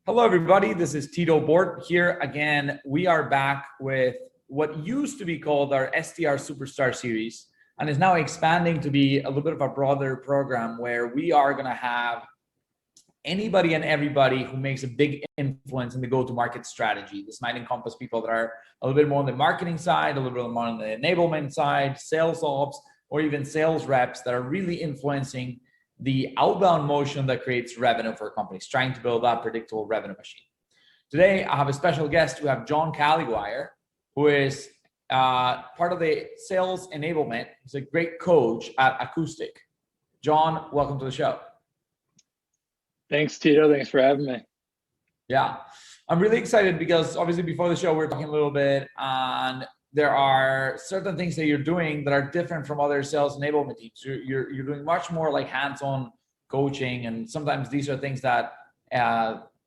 Hello, everybody. This is Tito Bort here again. We are back with what used to be called our SDR Superstar Series and is now expanding to be a little bit of a broader program where we are going to have anybody and everybody who makes a big influence in the go-to-market strategy. This might encompass people that are a little bit more on the marketing side, a little bit more on the enablement side, sales ops, or even sales reps that are really influencing the outbound motion that creates revenue for companies, trying to build that predictable revenue machine. Today, I have a special guest. We have John Caliguire, who is part of the sales enablement. He's a great coach at Acoustic. John, welcome to the show. Thanks, Tito. Thanks for having me. Yeah, I'm really excited because obviously before the show, we were talking a little bit and there are certain things that you're doing that are different from other sales enablement teams. You're doing much more like hands-on coaching, and sometimes these are things that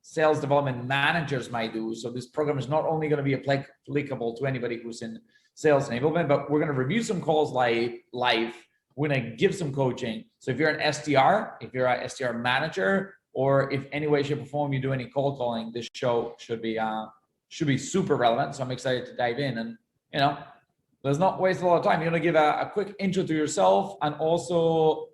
sales development managers might do. So this program is not only going to be applicable to anybody who's in sales enablement, but we're going to review some calls live. We're going to give some coaching. So if you're an SDR, if you're an SDR manager, or if any way, shape, or form you do any cold calling, this show should be super relevant. So I'm excited to dive in. And let's not waste a lot of time. You're going to give a quick intro to yourself, and also,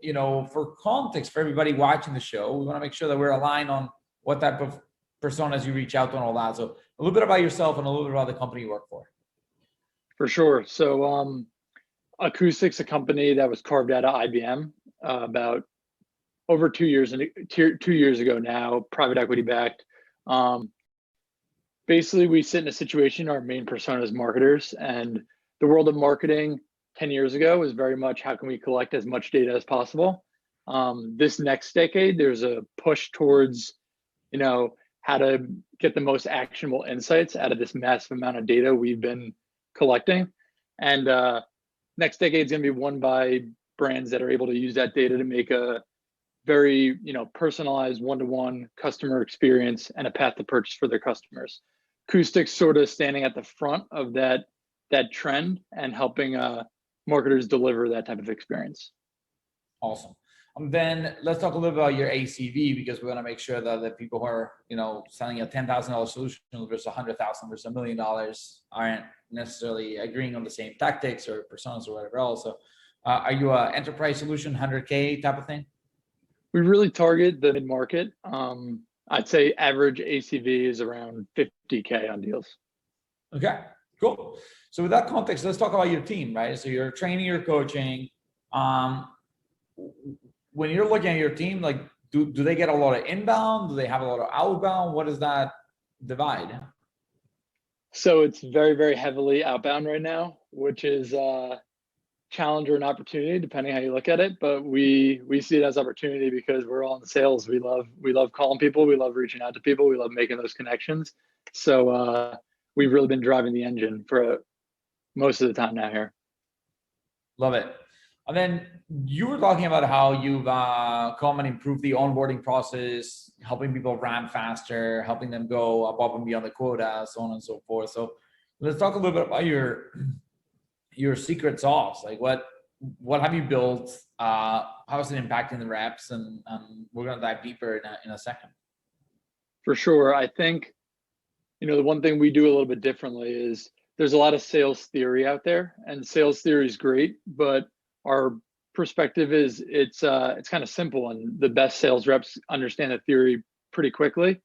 for context for everybody watching the show, we want to make sure that we're aligned on what type of personas you reach out to and all that. So a little bit about yourself and a little bit about the company you work for. For sure. So Acoustic's a company that was carved out of IBM about over 2 years ago now, private equity backed. Basically, we sit in a situation, our main persona is marketers, and the world of marketing 10 years ago was very much how can we collect as much data as possible. This next decade, there's a push towards, how to get the most actionable insights out of this massive amount of data we've been collecting. And next decade is going to be won by brands that are able to use that data to make a very, personalized one-to-one customer experience and a path to purchase for their customers. Acoustic's sort of standing at the front of that trend and helping marketers deliver that type of experience. Awesome. Then let's talk a little bit about your ACV, because we want to make sure that the people who are, selling a $10,000 solution versus $100,000 versus $1 million aren't necessarily agreeing on the same tactics or personas or whatever else. So are you an enterprise solution, 100K type of thing? We really target the mid-market. I'd say average ACV is around 50K on deals. Okay, cool. So with that context, let's talk about your team, right? So you're training, you're coaching. When you're looking at your team, like, do they get a lot of inbound? Do they have a lot of outbound? What is that divide? So it's very, very heavily outbound right now, which is challenge or an opportunity, depending how you look at it. But we see it as opportunity because we're all in sales. We love calling people. We love reaching out to people. We love making those connections. So we've really been driving the engine for most of the time now here. Love it. And then you were talking about how you've come and improved the onboarding process, helping people ramp faster, helping them go above and beyond the quota, so on and so forth. So let's talk a little bit about your secret sauce. Like what have you built? How is it impacting the reps? And we're going to dive deeper in a second. For sure. I think, the one thing we do a little bit differently is there's a lot of sales theory out there, and sales theory is great, but our perspective is it's kind of simple, and the best sales reps understand the theory pretty quickly.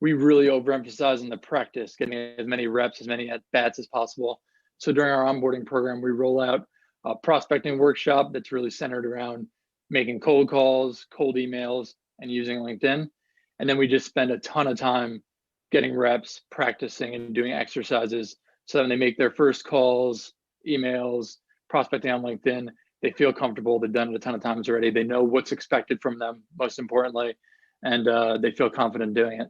We really overemphasize on the practice, getting as many reps, as many at-bats as possible. So during our onboarding program, we roll out a prospecting workshop that's really centered around making cold calls, cold emails, and using LinkedIn. And then we just spend a ton of time getting reps, practicing, and doing exercises. So when they make their first calls, emails, prospecting on LinkedIn, they feel comfortable. They've done it a ton of times already. They know what's expected from them, most importantly, and they feel confident doing it.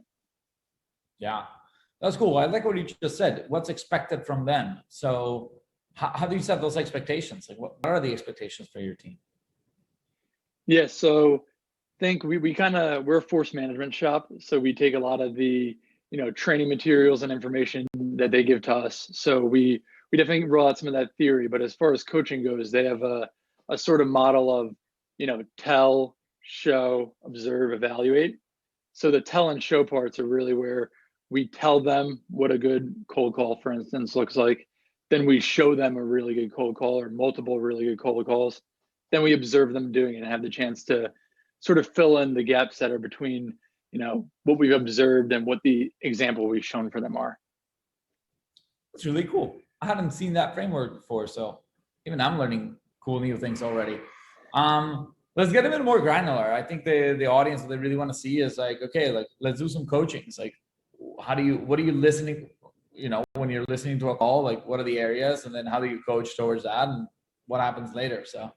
Yeah. That's cool. I like what you just said. What's expected from them? So how do you set those expectations? Like what are the expectations for your team? Yeah, so I think we're a force management shop. So we take a lot of the, training materials and information that they give to us. So we definitely roll out some of that theory, but as far as coaching goes, they have a sort of model of, tell, show, observe, evaluate. So the tell and show parts are really where we tell them what a good cold call, for instance, looks like. Then we show them a really good cold call or multiple really good cold calls. Then we observe them doing it and have the chance to sort of fill in the gaps that are between, what we've observed and what the example we've shown for them are. It's really cool. I hadn't seen that framework before, so even I'm learning cool new things already. Let's get a bit more granular. I think the audience, what they really want to see is like, okay, like let's do some coaching. It's like, what are you listening, when you're listening to a call, like what are the areas, and then how do you coach towards that, and what happens later? So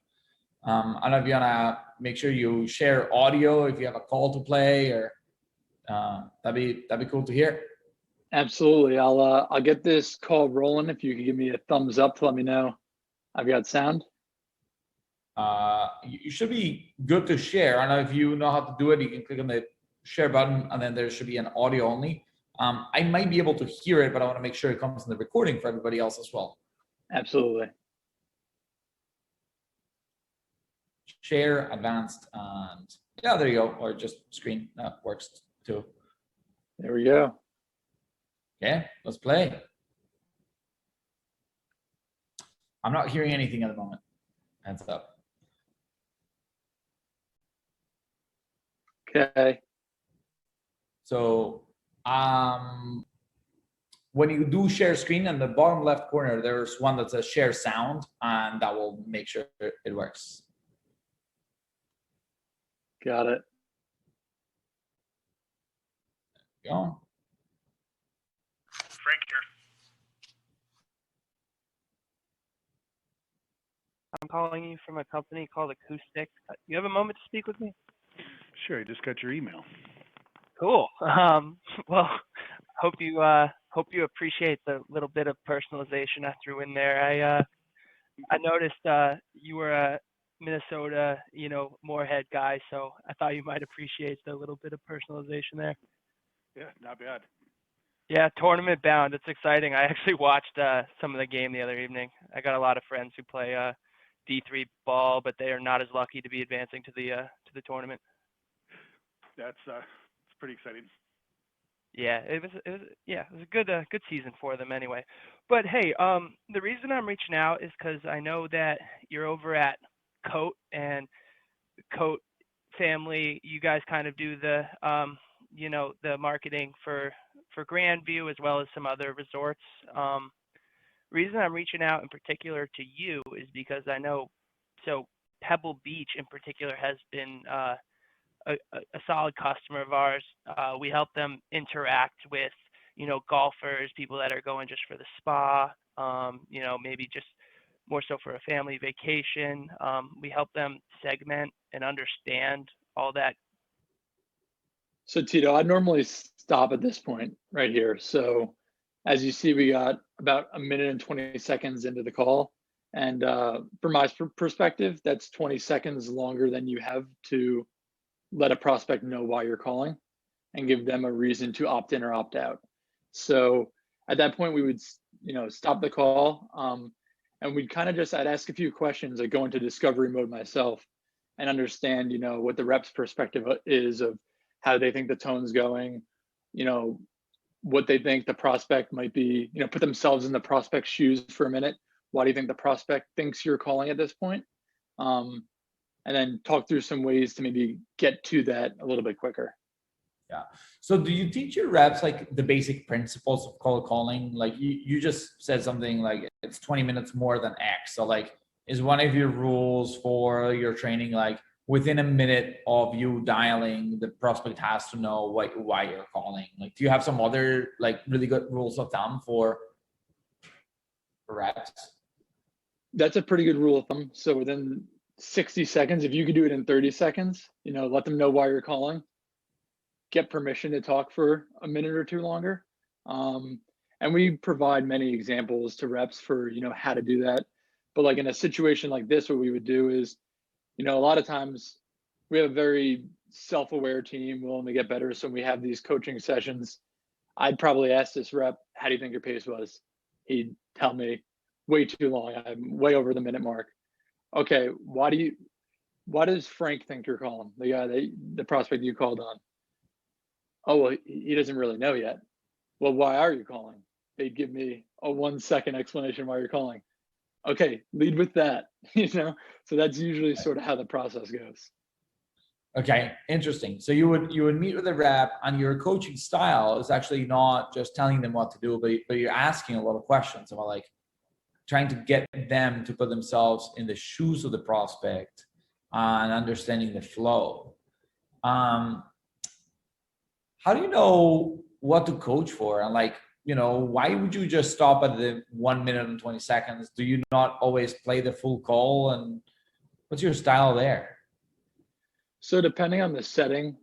I don't know if you wanna make sure you share audio if you have a call to play, or that'd be cool to hear. Absolutely. I'll get this call rolling. If you could give me a thumbs up to let me know I've got sound. You should be good to share. I don't know if you know how to do it. You can click on the share button, and then there should be an audio only. I might be able to hear it, but I want to make sure it comes in the recording for everybody else as well. Absolutely. Share, advanced, and yeah, there you go. Or just screen, that works too. There we go. Okay, let's play. I'm not hearing anything at the moment. Heads up. Okay. So when you do share screen, in the bottom left corner, there's one that says share sound, and that will make sure it works. Got it. There you go. Frank here. I'm calling you from a company called Acoustic. You have a moment to speak with me? Sure, I just got your email. Cool. Well, hope you appreciate the little bit of personalization I threw in there. I noticed you were a Minnesota, Moorhead guy, so I thought you might appreciate the little bit of personalization there. Yeah, not bad. Yeah, tournament bound. It's exciting. I actually watched some of the game the other evening. I got a lot of friends who play D3 ball, but they are not as lucky to be advancing to the tournament. That's it's pretty exciting. Yeah, it was a good season for them anyway. But hey, the reason I'm reaching out is because I know that you're over at Coat, and Coat family. You guys kind of do the the marketing for Grandview as well as some other resorts. Reason I'm reaching out in particular to you is because I know Pebble Beach in particular has been a solid customer of ours. We help them interact with, golfers, people that are going just for the spa, maybe just more so for a family vacation. We help them segment and understand all that. So Tito, I'd normally stop at this point right here. So as you see, we got about 1 minute and 20 seconds into the call. And from my perspective, that's 20 seconds longer than you have to let a prospect know why you're calling and give them a reason to opt in or opt out. So at that point, we would, stop the call, and we'd kind of I'd ask a few questions. I go into discovery mode myself and understand, what the rep's perspective is of how they think the tone's going, what they think the prospect might be, put themselves in the prospect's shoes for a minute. Why do you think the prospect thinks you're calling at this point? And then talk through some ways to maybe get to that a little bit quicker. Yeah. So do you teach your reps like the basic principles of cold calling? Like you just said something like it's 20 minutes more than X. So like, is one of your rules for your training, like within a minute of you dialing, the prospect has to know why you're calling? Like, do you have some other like really good rules of thumb for reps? That's a pretty good rule of thumb. So within 60 seconds, if you could do it in 30 seconds, let them know why you're calling, get permission to talk for a minute or two longer. And we provide many examples to reps for, how to do that. But like in a situation like this, what we would do is, a lot of times we have a very self-aware team willing to get better. So when we have these coaching sessions, I'd probably ask this rep, how do you think your pace was? He'd tell me way too long. I'm way over the minute mark. Okay, why does Frank think you're calling? The guy the prospect you called on. oh, well, he doesn't really know yet. Well, why are you calling? They'd give me a 1 second explanation why you're calling. Okay, lead with that, So that's usually sort of how the process goes. Okay, interesting. So you would meet with a rep, and your coaching style is actually not just telling them what to do, but you're asking a lot of questions about like trying to get them to put themselves in the shoes of the prospect and understanding the flow. How do you know what to coach for? And like, why would you just stop at the 1 minute and 20 seconds? Do you not always play the full call? And what's your style there? So depending on the setting,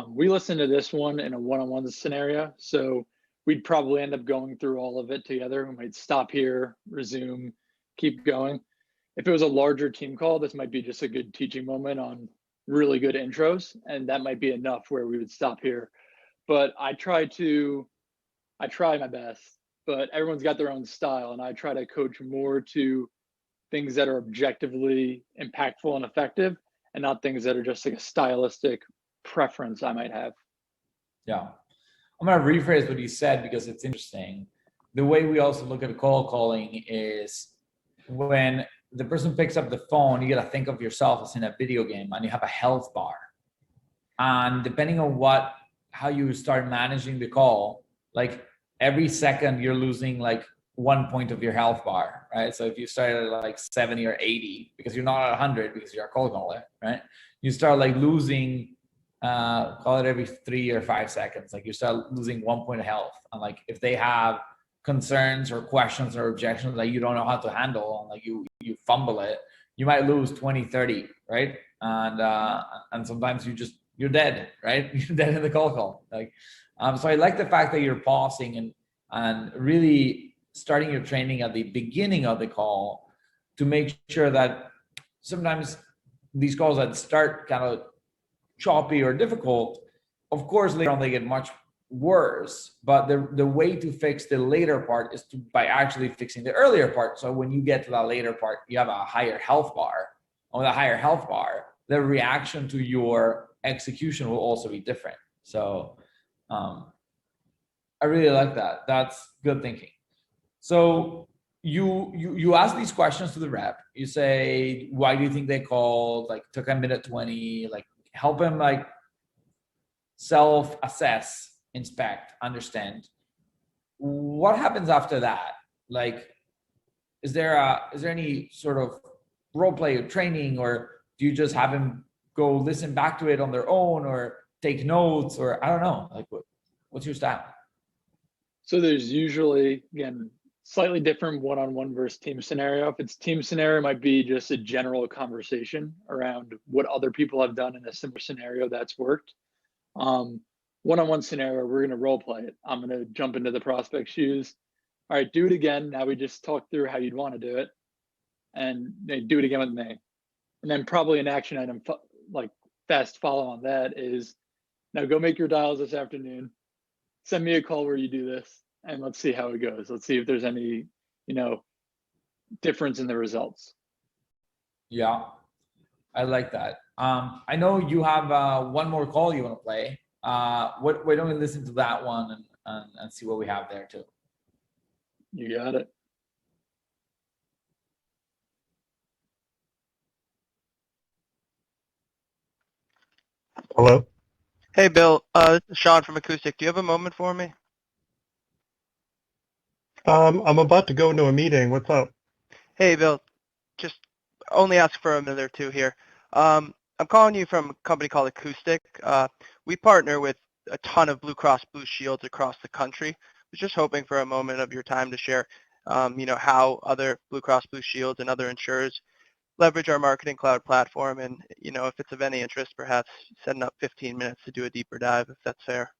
we listen to this one in a one-on-one scenario. So we'd probably end up going through all of it together. We might stop here, resume, keep going. If it was a larger team call, this might be just a good teaching moment on really good intros, and that might be enough where we would stop here. But I try my best, but everyone's got their own style, and I try to coach more to things that are objectively impactful and effective, and not things that are just like a stylistic preference I might have. Yeah. I'm going to rephrase what you said because it's interesting. The way we also look at call calling is when the person picks up the phone, you got to think of yourself as in a video game and you have a health bar. And depending on how you start managing the call, like every second you're losing like 1 point of your health bar, right? So if you start at like 70 or 80, because you're not at 100 because you're a cold caller, right? You start like losing, call it every 3 or 5 seconds. Like you start losing 1 point of health. And like if they have concerns or questions or objections that you don't know how to handle, and like you fumble it, you might lose 20, 30, right? And sometimes you're dead, right? You're dead in the call. Like, so I like the fact that you're pausing and really starting your training at the beginning of the call to make sure that sometimes these calls that start kind of choppy or difficult, of course, later on they get much worse, but the way to fix the later part is by actually fixing the earlier part. So when you get to that later part, you have a higher health bar. On the higher health bar, the reaction to your execution will also be different. So I really like that. That's good thinking. So you ask these questions to the rep. You say, why do you think they called? Like took a minute 20, like help them like self-assess, inspect, understand. What happens after that? Like, is there any sort of role play or training, or do you just have them go listen back to it on their own or take notes, or I don't know, like what's your style? So there's usually, again, slightly different one-on-one versus team scenario. If it's team scenario, it might be just a general conversation around what other people have done in a similar scenario that's worked. One-on-one scenario, we're going to role play it. I'm going to jump into the prospect's shoes. All right, do it again. Now we just talked through how you'd want to do it, and they do it again with me. And then probably an action item, like fast follow on that is, now go make your dials this afternoon. Send me a call where you do this, and let's see how it goes. Let's see if there's any, difference in the results. Yeah, I like that. I know you have one more call you want to play. Why don't we listen to that one and see what we have there too? You got it. Hello? Hey, Bill. This is Sean from Acoustic. Do you have a moment for me? I'm about to go into a meeting. What's up? Hey, Bill. Just only ask for a minute or two here. I'm calling you from a company called Acoustic. We partner with a ton of Blue Cross Blue Shields across the country. I was just hoping for a moment of your time to share, how other Blue Cross Blue Shields and other insurers leverage our marketing cloud platform, and if it's of any interest, perhaps setting up 15 minutes to do a deeper dive, if that's fair.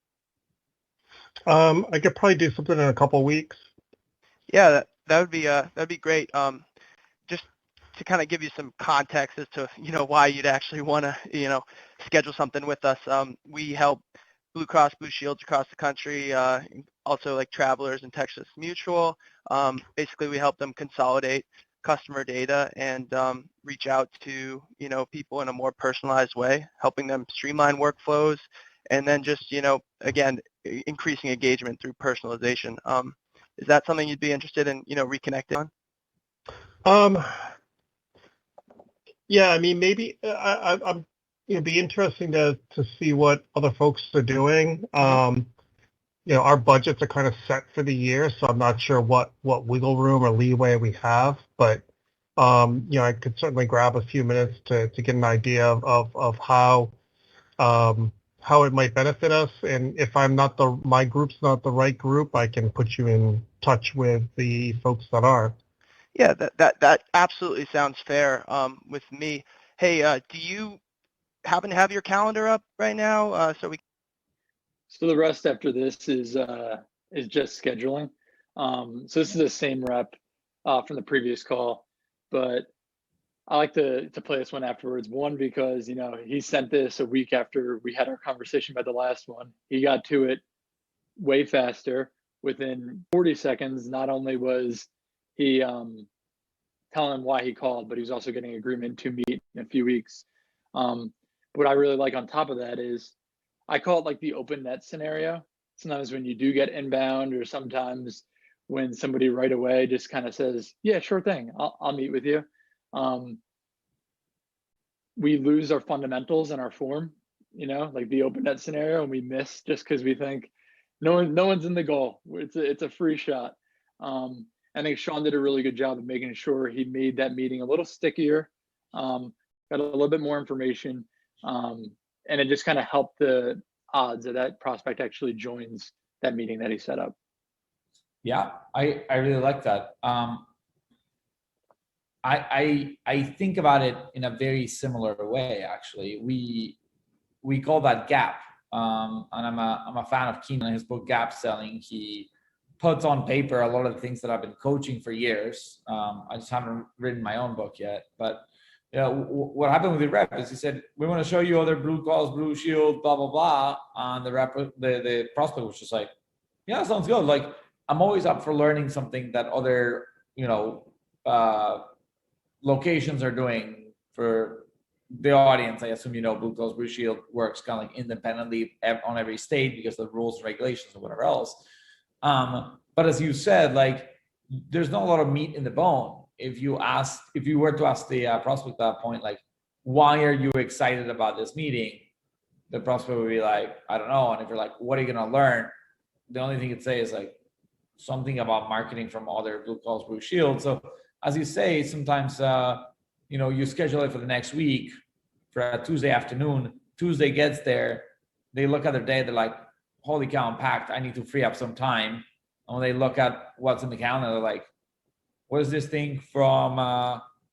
I could probably do something in a couple weeks. Yeah, that'd be great. Just to kind of give you some context as to why you'd actually want to schedule something with us. We help Blue Cross Blue Shields across the country, also like Travelers and Texas Mutual. Basically, we help them consolidate customer data and reach out to people in a more personalized way, helping them streamline workflows and then just, again, increasing engagement through personalization. Is that something you'd be interested in, reconnecting on? Yeah, I mean, maybe I'm. It'd be interesting to see what other folks are doing. Our budgets are kind of set for the year, so I'm not sure what wiggle room or leeway we have. But I could certainly grab a few minutes to get an idea of how it might benefit us. And if my group's not the right group, I can put you in touch with the folks that are. Yeah, that absolutely sounds fair with me. Hey, do you happen to have your calendar up right now so we? So the rest after this is just scheduling. So this is the same rep from the previous call, but I like to play this one afterwards. One, because he sent this a week after we had our conversation about the last one. He got to it way faster. Within 40 seconds, not only was he telling him why he called, but he was also getting agreement to meet in a few weeks. What I really like on top of that is I call it like the open net scenario. Sometimes when you do get inbound, or sometimes when somebody right away just kind of says, yeah, sure thing, I'll meet with you. We lose our fundamentals in our form, like the open net scenario, and we miss just because we think no one's in the goal. It's a free shot. I think Sean did a really good job of making sure he made that meeting a little stickier, got a little bit more information, and it just kind of helped the odds that prospect actually joins that meeting that he set up. Yeah, I really like that. I think about it in a very similar way. Actually, we call that gap, and I'm a fan of Keenan and his book Gap Selling. He puts on paper a lot of the things that I've been coaching for years. I just haven't written my own book yet. But what happened with the rep is he said, we want to show you other Blue Cross, Blue Shield, blah, blah, blah. And the prospect was just like, yeah, sounds good. Like, I'm always up for learning something that other, locations are doing. For the audience, I assume Blue Cross Blue Shield works kind of like independently on every state because of the rules and regulations or whatever else. But as you said, like, there's not a lot of meat in the bone. If you were to ask the prospect at that point, like, why are you excited about this meeting? The prospect would be like, I don't know. And if you're like, what are you gonna learn? The only thing you'd say is like something about marketing from other Blue Cross Blue Shield. So as you say, sometimes you schedule it for the next week for a Tuesday afternoon. Tuesday gets there, they look at their day, they're like, holy cow, I'm packed. I need to free up some time. And when they look at what's in the calendar, they're like, what is this thing from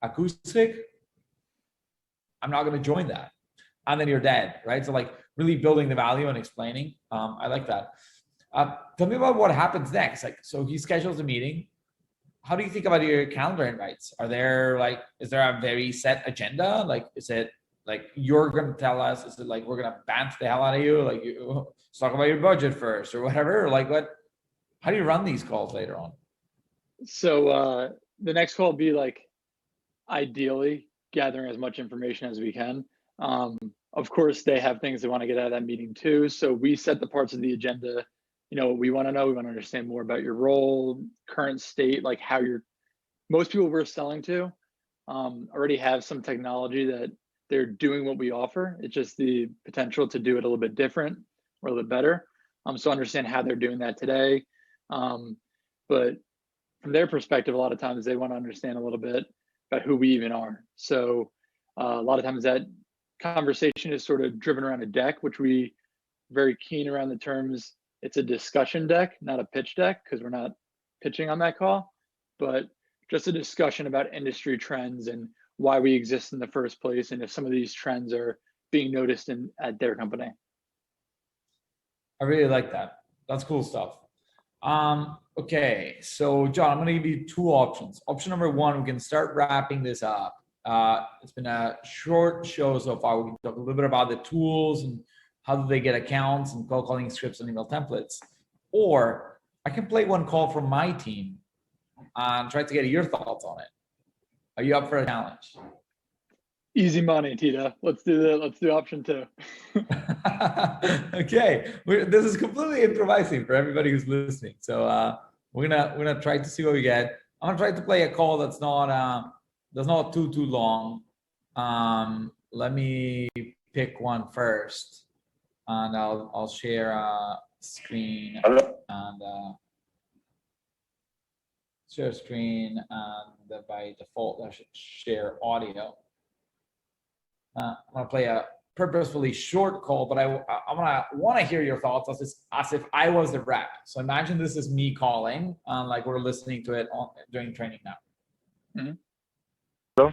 Acoustic? I'm not going to join that. And then you're dead, right? So like really building the value and explaining. I like that. Tell me about what happens next. Like, so he schedules a meeting. How do you think about your calendar invites? Is there a very set agenda? Like, is it like you're going to tell us? Is it like we're going to bant the hell out of you? Like, let's talk about your budget first or whatever? Or like, how do you run these calls later on? So the next call will be like, ideally gathering as much information as we can. Of course, they have things they want to get out of that meeting too. So we set the parts of the agenda. We want to know. We want to understand more about your role, current state, like how most people we're selling to already have some technology that they're doing what we offer. It's just the potential to do it a little bit different or a little bit better. So understand how they're doing that today. But from their perspective, a lot of times they want to understand a little bit about who we even are. So a lot of times that conversation is sort of driven around a deck, which we very keen around the terms. It's a discussion deck, not a pitch deck, because we're not pitching on that call, but just a discussion about industry trends and why we exist in the first place, and if some of these trends are being noticed at their company. I really like that. That's cool stuff. Okay, so John, I'm going to give you two options. Option number one, we can start wrapping this up. It's been a short show so far. We can talk a little bit about the tools and how do they get accounts and cold calling scripts and email templates. Or I can play one call from my team and try to get your thoughts on it. Are you up for a challenge? Easy money, Tito. Let's do option 2. Okay, this is completely improvising for everybody who's listening. So we're gonna try to see what we get. I'm gonna try to play a call that's not too long. Let me pick one first, and I'll share a screen and share screen, and by default I should share audio. I'm gonna play a purposefully short call, but I want to hear your thoughts as if I was the rep. So imagine this is me calling, like we're listening to it during training now. Mm-hmm. Hello?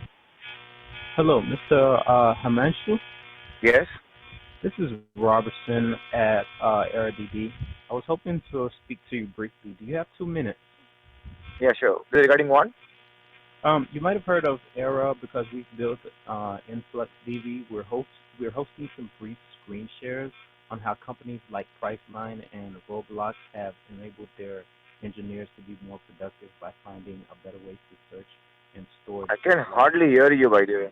Hello, Mr. Himanshu. Yes? This is Robertson at AirDB. I was hoping to speak to you briefly. Do you have 2 minutes? Yeah, sure. Regarding what? You might have heard of Era because we've built Influx DB. We're hosting some brief screen shares on how companies like Priceline and Roblox have enabled their engineers to be more productive by finding a better way to search and store. I can hardly hear you, by the way.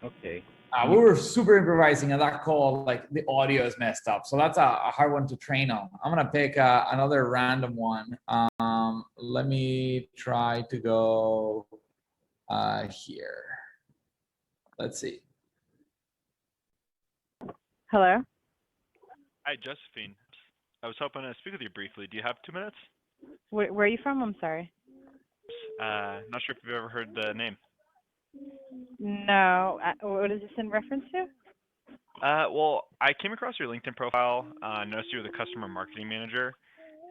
Okay. We were super improvising, and that call, like the audio is messed up. So that's a hard one to train on. I'm gonna pick another random one. Let me try to go here. Let's see. Hello. Hi, Josephine. I was hoping to speak with you briefly. Do you have 2 minutes? Where are you from? I'm sorry. Not sure if you've ever heard the name. No. What is this in reference to? Well, I came across your LinkedIn profile, noticed you were the customer marketing manager,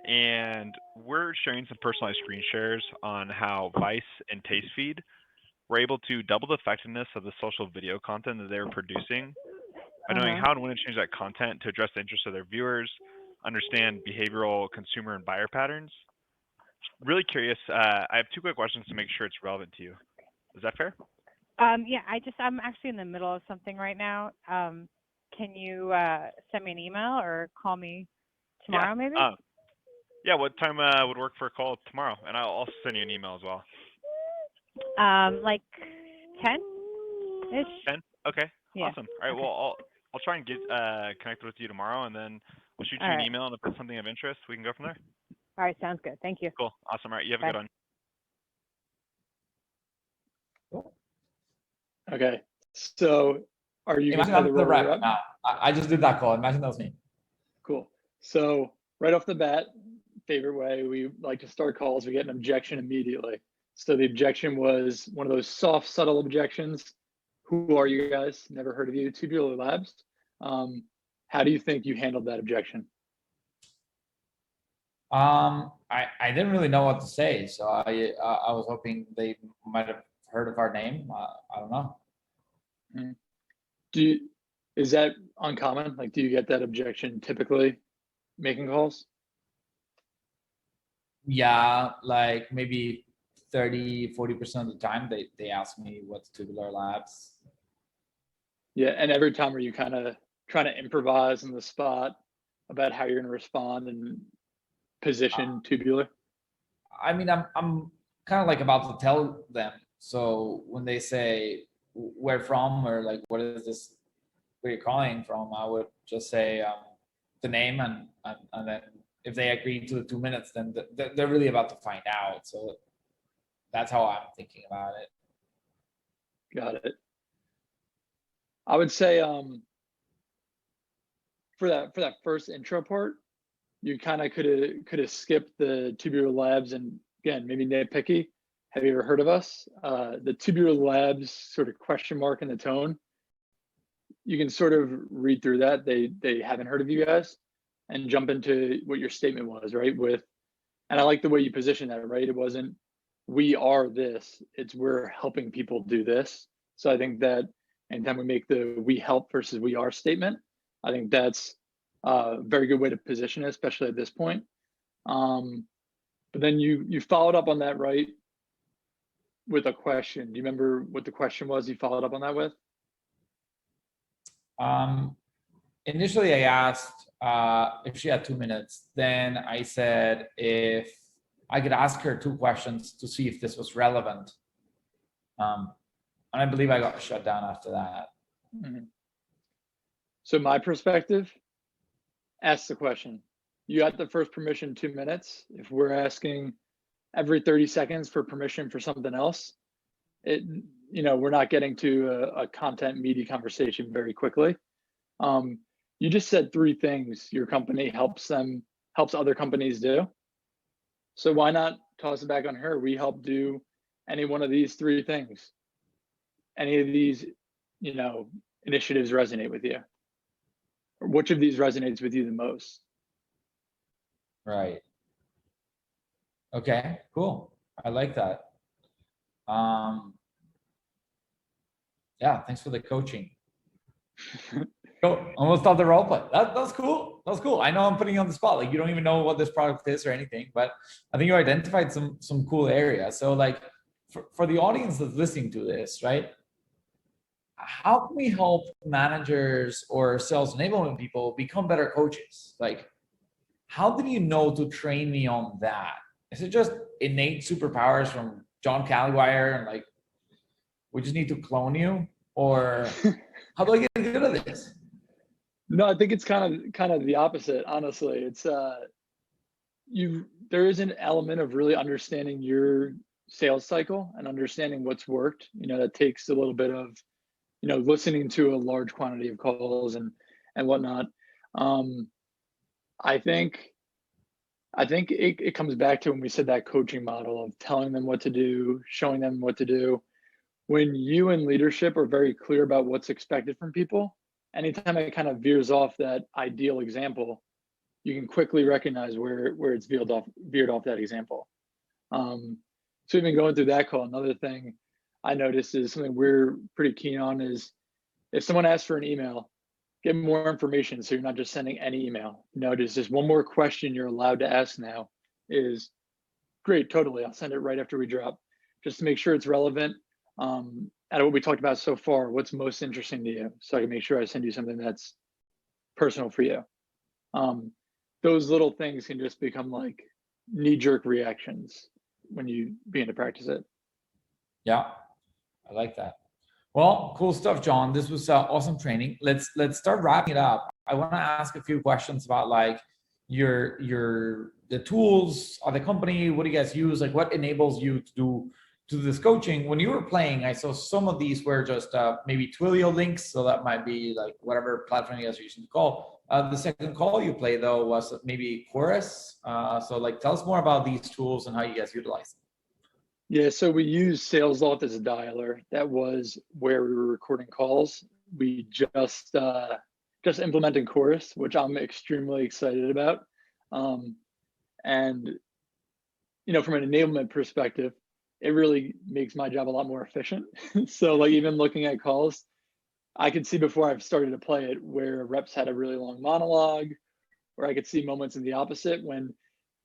and we're sharing some personalized screen shares on how Vice and Tastefeed were able to double the effectiveness of the social video content that they were producing by knowing how and when to change that content to address the interests of their viewers, understand behavioral consumer and buyer patterns. Really curious. I have 2 quick questions to make sure it's relevant to you. Is that fair? Yeah, I'm actually in the middle of something right now. Can you send me an email or call me tomorrow, maybe? Yeah, what time would work for a call tomorrow? And I'll also send you an email as well. Like 10-ish? 10? Okay. Yeah. Awesome. All right. Okay. Well, I'll try and get connected with you tomorrow, and then we'll shoot you an email, and if it's something of interest, we can go from there. All right. Sounds good. Thank you. Cool. Awesome. All right. You have a good one. Okay. So are you Imagine I'm the rep now. I just did that call. Imagine that was me. Cool. So right off the bat, favorite way we like to start calls, we get an objection immediately. So the objection was one of those soft, subtle objections. Who are you guys? Never heard of you. Tubular Labs. How do you think you handled that objection? I didn't really know what to say, so I was hoping they might have heard of our name. I don't know. Is that uncommon? Like, do you get that objection typically making calls? Yeah, like maybe 30-40% of the time they ask me what's Tubular Labs. Yeah, and every time are you kind of trying to improvise on the spot about how you're going to respond and position Tubular? I mean, I'm kind of like about to tell them. So when they say where from or like what is this, where you're calling from, I would just say the name, and then if they agree to the 2 minutes, then they're really about to find out. So that's how I'm thinking about it. Got it. I would say for that first intro part, you kind of could have skipped the Tubular Labs, and again, maybe nitpicky. Have you ever heard of us? The Tubular Labs sort of question mark in the tone. You can sort of read through that. They haven't heard of you guys, and jump into what your statement was, right? And I like the way you position that, right? It wasn't we are this, it's we're helping people do this. So I think that anytime we make the we help versus we are statement, I think that's a very good way to position it, especially at this point. But then you followed up on that, right, with a question. Do you remember what the question was you followed up on that with? Initially, I asked if she had 2 minutes. Then I said if I could ask her 2 questions to see if this was relevant. And And I believe I got shut down after that. Mhm. So my perspective, ask the question. You got the first permission 2 minutes. If we're asking every 30 seconds for permission for something else, we're not getting to a content meaty conversation very quickly. You just said 3 things your company helps other companies do. So why not toss it back on her? We help do any one of these 3 things. Any of these, initiatives resonate with you? Or which of these resonates with you the most? Right. Okay, cool. I like that. Yeah, thanks for the coaching. Almost thought the role play. That's cool. That's cool. I know I'm putting you on the spot. Like you don't even know what this product is or anything, but I think you identified some cool areas. So like for the audience that's listening to this, right? How can we help managers or sales enablement people become better coaches? Like, how do you know to train me on that? Is it just innate superpowers from John Caliguire and like we just need to clone you, or how do I get good at this? No, I think it's kind of the opposite. Honestly, it's there is an element of really understanding your sales cycle and understanding what's worked. That takes a little bit of listening to a large quantity of calls and whatnot. I think it comes back to when we said that coaching model of telling them what to do, showing them what to do. When you and leadership are very clear about what's expected from people, anytime it kind of veers off that ideal example, you can quickly recognize where it's veered off that example. So even going through that call, another thing I noticed is something we're pretty keen on is if someone asks for an email, get more information so you're not just sending any email. There's just one more question you're allowed to ask now is, great, totally, I'll send it right after we drop, just to make sure it's relevant. Out of what we talked about so far, what's most interesting to you, so I can make sure I send you something that's personal for you. Those little things can just become like knee-jerk reactions when you begin to practice it. Yeah, I like that. Well, cool stuff, John. This was awesome training. Let's start wrapping it up. I want to ask a few questions about like the tools of the company. What do you guys use? Like, what enables you to do this coaching? When you were playing, I saw some of these were just maybe Twilio links, so that might be like whatever platform you guys are using to call. The second call you play though was maybe Chorus. So like, tell us more about these tools and how you guys utilize them. Yeah, so we use SalesLoft as a dialer. That was where we were recording calls. We just implemented Chorus, which I'm extremely excited about. And from an enablement perspective, it really makes my job a lot more efficient. So like even looking at calls, I could see before I've started to play it where reps had a really long monologue, or I could see moments in the opposite when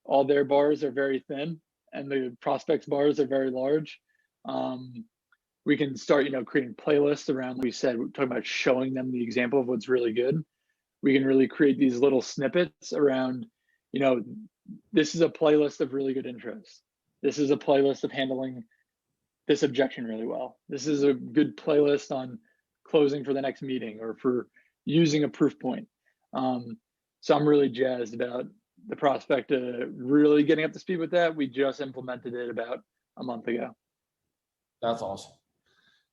all their bars are very thin and the prospects bars are very large. We can start, creating playlists around, like we said, we're talking about showing them the example of what's really good. We can really create these little snippets around, this is a playlist of really good intros. This is a playlist of handling this objection really well. This is a good playlist on closing for the next meeting or for using a proof point. So I'm really jazzed about the prospect of really getting up to speed with that. We just implemented it about a month ago. That's awesome.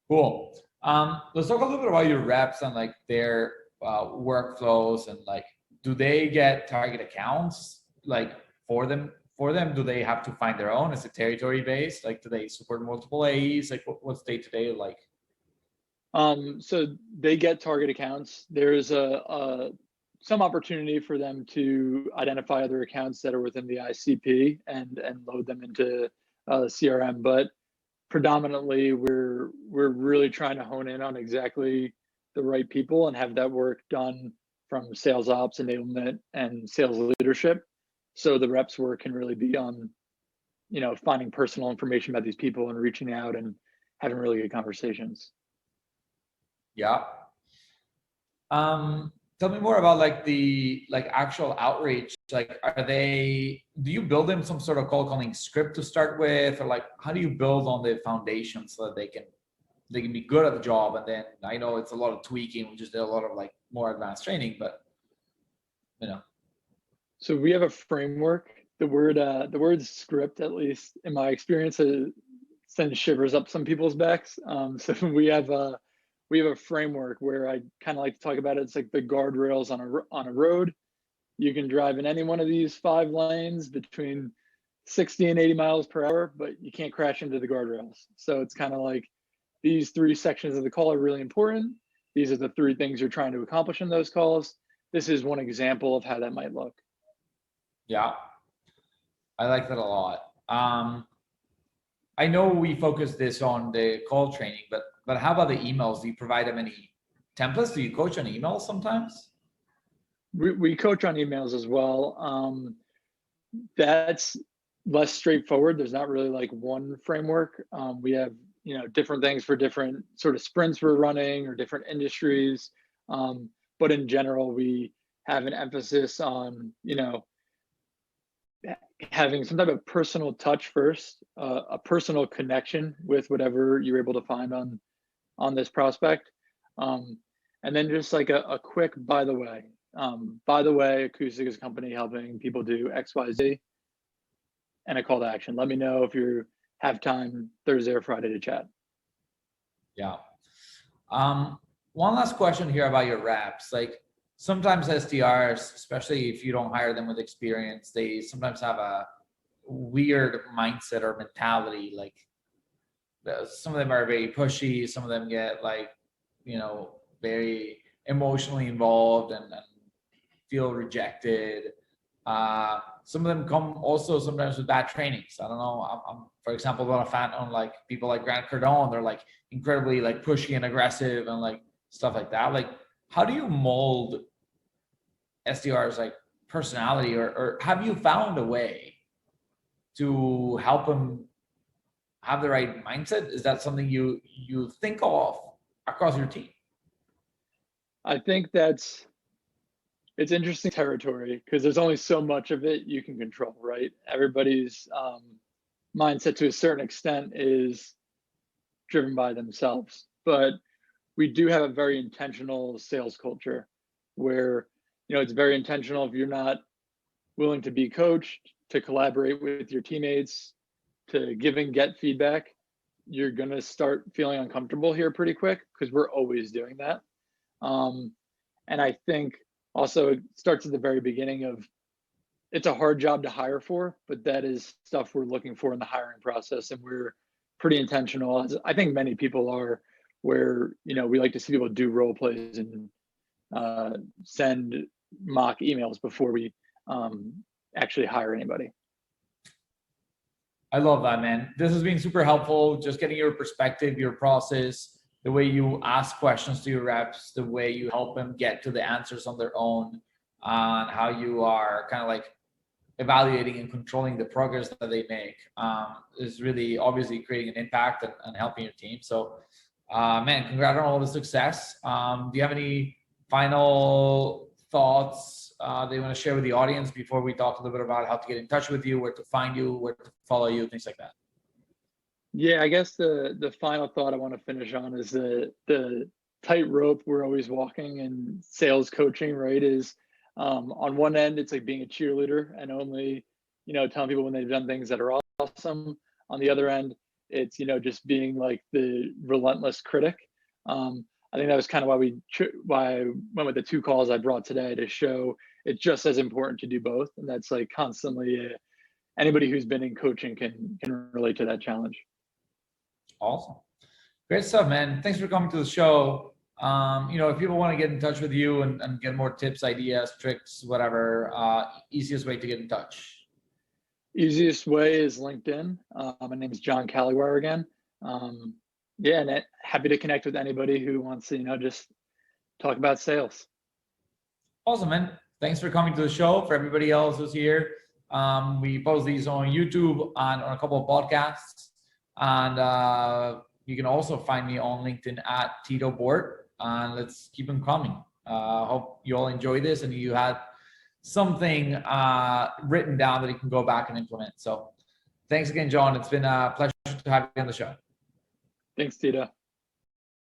Cool. Let's talk a little bit about your reps and like their workflows and like, do they get target accounts like for them? Do they have to find their own? Is it territory based? Like, do they support multiple AEs? Like, what's day to day like? So they get target accounts. There's some opportunity for them to identify other accounts that are within the ICP and load them into CRM. But predominantly, we're really trying to hone in on exactly the right people and have that work done from sales ops, enablement, and sales leadership. So the reps work can really be on, finding personal information about these people and reaching out and having really good conversations. Yeah. Tell me more about like the actual outreach. Like, do you build them some sort of cold calling script to start with, or like how do you build on the foundation so that they can they can be good at the job. And then I know it's a lot of tweaking. We just did a lot of like more advanced training, but you know. So we have a framework. The word script, at least in my experience, sends shivers up some people's backs. So we have a framework where I kind of like to talk about it. It's like the guardrails on a road. You can drive in any one of these 5 lanes between 60 and 80 miles per hour, but you can't crash into the guardrails. So it's kind of like these 3 sections of the call are really important. These are the 3 things you're trying to accomplish in those calls. This is one example of how that might look. Yeah, I like that a lot. I know we focus this on the call training, but how about the emails? Do you provide them any templates? Do you coach on emails sometimes? We coach on emails as well. That's less straightforward. There's not really like one framework. We have, different things for different sort of sprints we're running or different industries. But in general, we have an emphasis on, having some type of personal touch first, a personal connection with whatever you're able to find on this prospect. And then just like a quick, by the way, Acoustic is a company helping people do X, Y, Z, and a call to action. Let me know if you have time Thursday or Friday to chat. Yeah. One last question here about your reps. Like sometimes SDRs, especially if you don't hire them with experience, they sometimes have a weird mindset or mentality. Like some of them are very pushy. Some of them get like, very emotionally involved and feel rejected. Some of them come also sometimes with bad trainings. I don't know. I'm for example, not a fan on like people like Grant Cardone. They're like incredibly like pushy and aggressive and like stuff like that. Like, how do you mold SDR's like personality, or have you found a way to help them have the right mindset? Is that something you think of across your team? I think it's interesting territory because there's only so much of it you can control, right? Everybody's mindset to a certain extent is driven by themselves, but we do have a very intentional sales culture where, it's very intentional. If you're not willing to be coached, to collaborate with your teammates, to give and get feedback, you're going to start feeling uncomfortable here pretty quick because we're always doing that. And I think also it starts at the very beginning of, it's a hard job to hire for, but that is stuff we're looking for in the hiring process. And we're pretty intentional, as I think many people are, where, we like to see people do role plays and send mock emails before we actually hire anybody. I love that, man. This has been super helpful. Just getting your perspective, your process, the way you ask questions to your reps, the way you help them get to the answers on their own, and how you are kind of like evaluating and controlling the progress that they make is really obviously creating an impact and helping your team. So, man, congrats on all the success. Do you have any final thoughts that you want to share with the audience before we talk a little bit about how to get in touch with you, where to find you, where to follow you, things like that? Yeah, I guess the final thought I want to finish on is the tightrope we're always walking in sales coaching, right? Is on one end, it's like being a cheerleader and only, telling people when they've done things that are awesome. On the other end, it's, just being like the relentless critic. I think that was kind of why I went with the 2 calls I brought today to show it's just as important to do both. And that's like constantly, anybody who's been in coaching can relate to that challenge. Awesome. Great stuff, man. Thanks for coming to the show. If people want to get in touch with you and get more tips, ideas, tricks, whatever, easiest way to get in touch? Easiest way is LinkedIn. My name is John Caliguire again. And happy to connect with anybody who wants to, just talk about sales. Awesome, man. Thanks for coming to the show. For everybody else who's here, we post these on YouTube and on a couple of podcasts. And you can also find me on LinkedIn at Tito Bort. And let's keep them coming. Hope you all enjoy this and you had something written down that you can go back and implement. So thanks again, John. It's been a pleasure to have you on the show. Thanks, Tito.